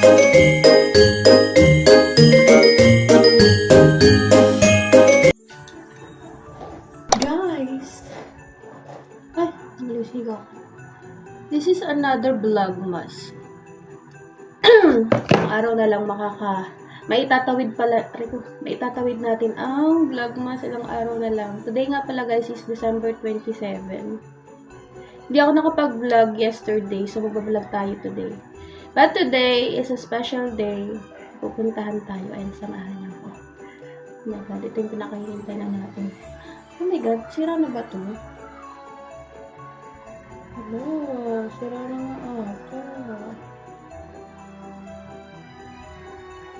Guys! Ay, nalusig ako. This is another vlogmas. Araw na lang maitatawid natin ang vlogmas ilang araw na lang. Today nga pala guys is December 27. Hindi ako nakapag-vlog yesterday, so mag-vlog tayo today. But today is a special day. Pupuntahan tayo. Ayun, samahan niyo ako. Oh my God, ito yung pinakahihintay na natin. Oh my God, sira na ba ito? Hello, sira na nga ito.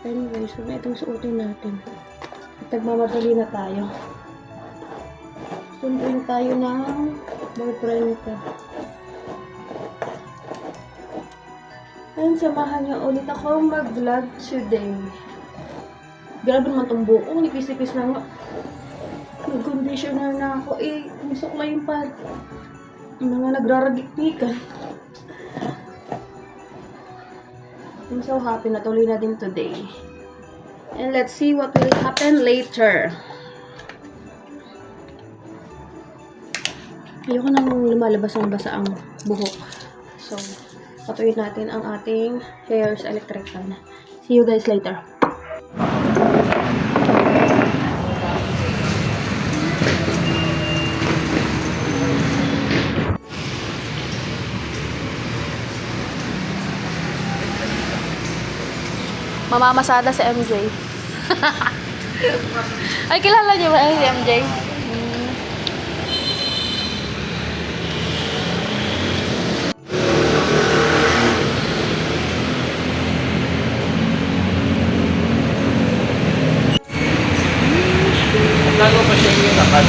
Anyway, so itong suotin natin. At nagmamadali na tayo. Sunduin tayo ng boyfriend ko. Ayun, samahan niyo ulit ako mag-vlog today. Grabe naman itong buko. Nipis-nipis na nga. Nag-conditioner na ako. Misok lang yung pad. Mga nagraragiknikan. I'm so happy na tuloy na din today. And let's see what will happen later. Ayoko nang lumalabas ang basa ang buhok. So, patuloy natin ang ating hair's electric fan. See you guys later. Mamamasada si MJ. Ay, kilala niyo ba si MJ? Bago pa siya yung nakal.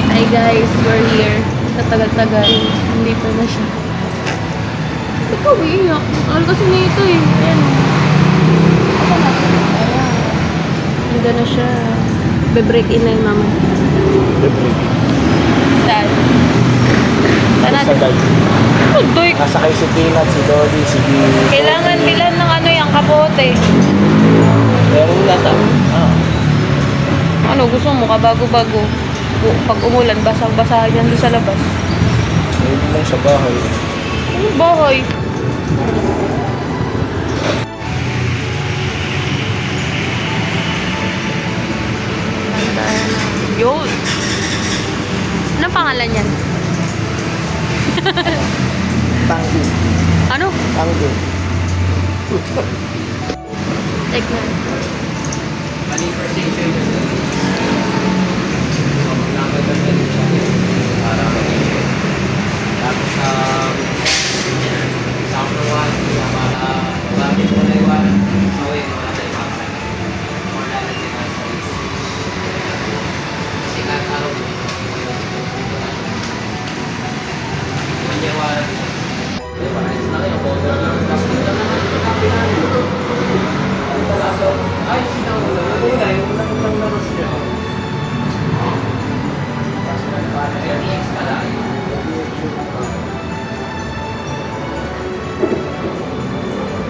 Hi guys, we're here. Sa tagal-tagal, nandito na siya. Ikaw iiyak. Mahal kasi nito eh. Ayan o. Nandito na siya. Be-break in na yung mama. Be-break. Saan? Saan natin? Sa guide. Oh, doy. Nasakay si Peanut, si Dolly, si Gigi. Kailangan bilan ng ano yung kapote. Pero wala tayo. Ano, gusto mo ka bago-bago? Pag umulan, basang-basa yan doon sa labas. Maybe lang sa bahay. Ano bahay? Yun. Anong pangalan yan? Tanggi. Ano? Tanggi. Take na.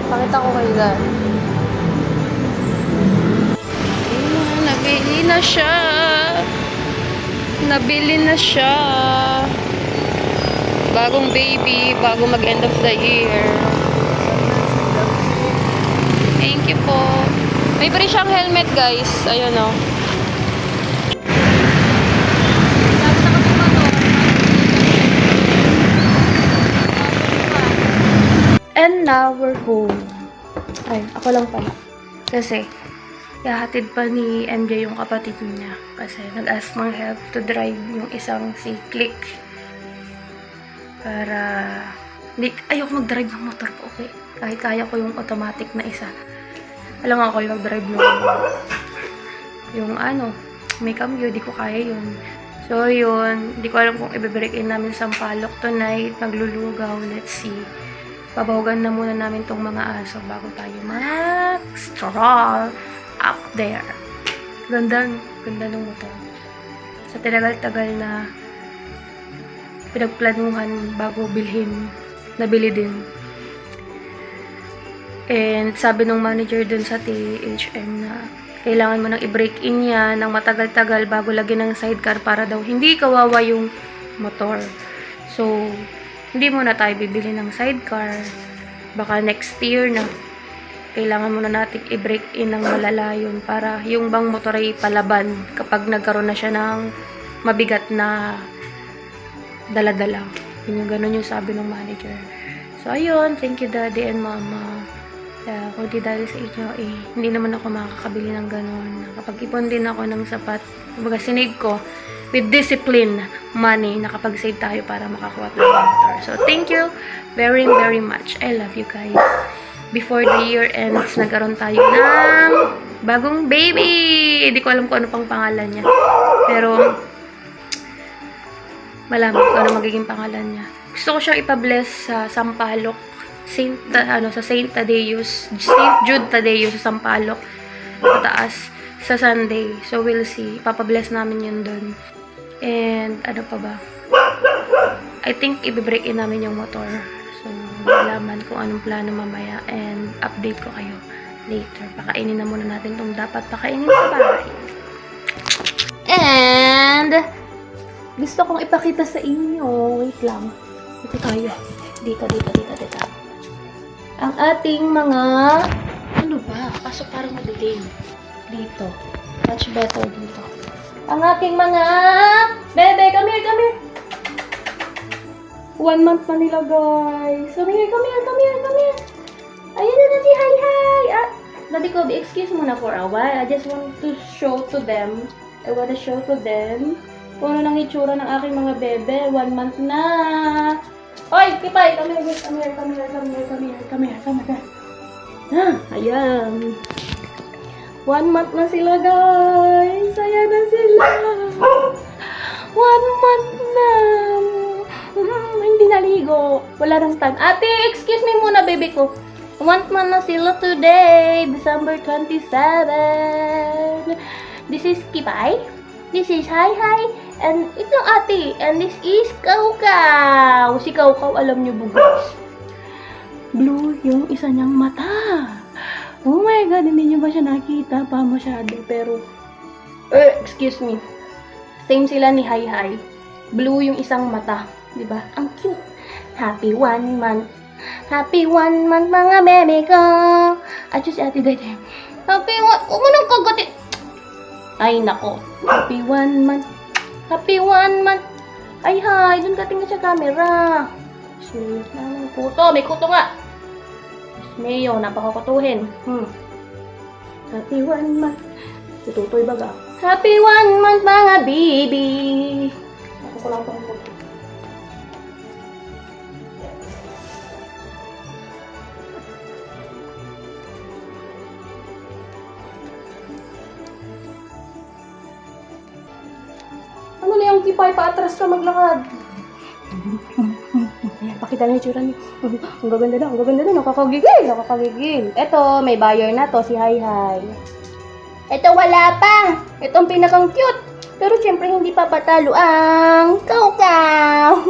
Pakita ko kayo dyan. Nabili na siya. Nabili na siya. Bagong baby, bago mag-end of the year. Thank you po. May free siyang helmet, guys. Ayun o. And now we're home. Ay, ako lang pala. Kasi, ihahatid pa ni MJ yung kapatid niya. Kasi nag-ask ng help to drive yung isang si Click. Para, ayoko mag-drive ng motor po, okay? Kahit kaya ko yung automatic na isa. Alam ako yung mag-drive yung ano, may cambio, di ko kaya yun. So, yun. Di ko alam kung i-break in namin sa Sampaloc tonight. Maglulugaw. Let's see. Pabahugan na muna namin tong mga aso bago tayo mag-stroll up there. Ganda ng motor. sa tinagal-tagal na pinagplanuhan bago bilhin, nabili din. And sabi nung manager dun sa THM na kailangan mo nang i-break in yan ng matagal-tagal bago lagyan ng sidecar para daw hindi kawawa yung motor. So, hindi muna tayo bibili ng sidecar. Baka next year na kailangan muna natin i-break in ng malala yun para yung bang motor ay palaban kapag nagkaroon na siya ng mabigat na dala-dala. Yun yung ganun yung sabi ng manager. So, ayun. Thank you, Daddy and Mama. Kung di dahil sa inyo, hindi naman ako makakabili ng ganun. Nakapag-ipon din ako ng sapat. Kumbaga, sinave ko with discipline money. Nakapag-save tayo para makakuha tayo ng motor. So, thank you very, very much. I love you guys. Before the year ends, nagkaroon tayo ng bagong baby. Hindi ko alam kung ano pang pangalan niya. Pero, malaman ko ano magiging pangalan niya. Gusto ko siyang ipa-bless sa Sampaloc. Sa Saint Thaddeus, St. Jude Thaddeus sa Sampaloc, sa taas, sa Sunday. So, we'll see. Papabless namin yun dun. And, ano pa ba? I think, i-break in namin yung motor. So, malaman kung anong plano mamaya. And, update ko kayo later. Pakainin na muna natin itong dapat pakainin sa bahay. And, gusto kong ipakita sa inyo. Wait lang. Dito tayo. Dito. Ang ating mga... Ano ba? Kaso parang madilim. Dito. Much better dito. Ang ating mga... Bebe, come here. 1 month pa nila, guys. Come here. Ayan na si Hi. Daddy Kobe, excuse muna for a while. I just want to show to them. I wanna show to them kung ano nang itsura ng aking mga bebe. 1 month na. Oy, Kipay! Come here. Ayan. 1 month na sila, guys. Ayan na sila. 1 month na. Hindi naligo. Wala nang tan. Ate, excuse me muna, baby ko. 1 month na sila today. December 27. This is Kipay. This is Hi. And ito ang ate. And this is Kaukaw. Si Kaukaw, alam niyo ba, guys? Blue yung isa niyang mata. Oh my God, hindi niyo ba siya nakita pa masyado? Pero, excuse me. Same sila ni Hi. Blue yung isang mata. Diba? Ang cute. Happy 1 month. Happy 1 month, mga bebe ko. At si ate Dede. Happy 1... Huwag mo nang kagatin. Ay, nako. Happy 1 month. Happy 1 month. Ay, hi. Doon ka tingin sa camera. Sweet naman. Kuto. May kuto nga. Mayo. Napakakutuhin. Happy 1 month. Tututoy baga. Happy 1 month, mga baby. Ako ko lang pang kuto. Ano na yung Kipay, paatras ka maglakad. Ayan, pakita na yung tsura niyo. Ang gaganda na, nakakagigil. Eto, may buyer na to, si Hi. Eto, wala pa. Etong pinakang cute. Pero syempre, hindi pa patalo ang Kaukaw.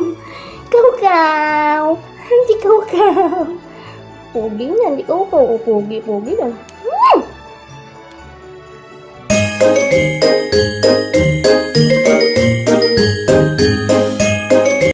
Hindi Kaukaw. Pogi niya, hindi Kaukaw. Pogi lang.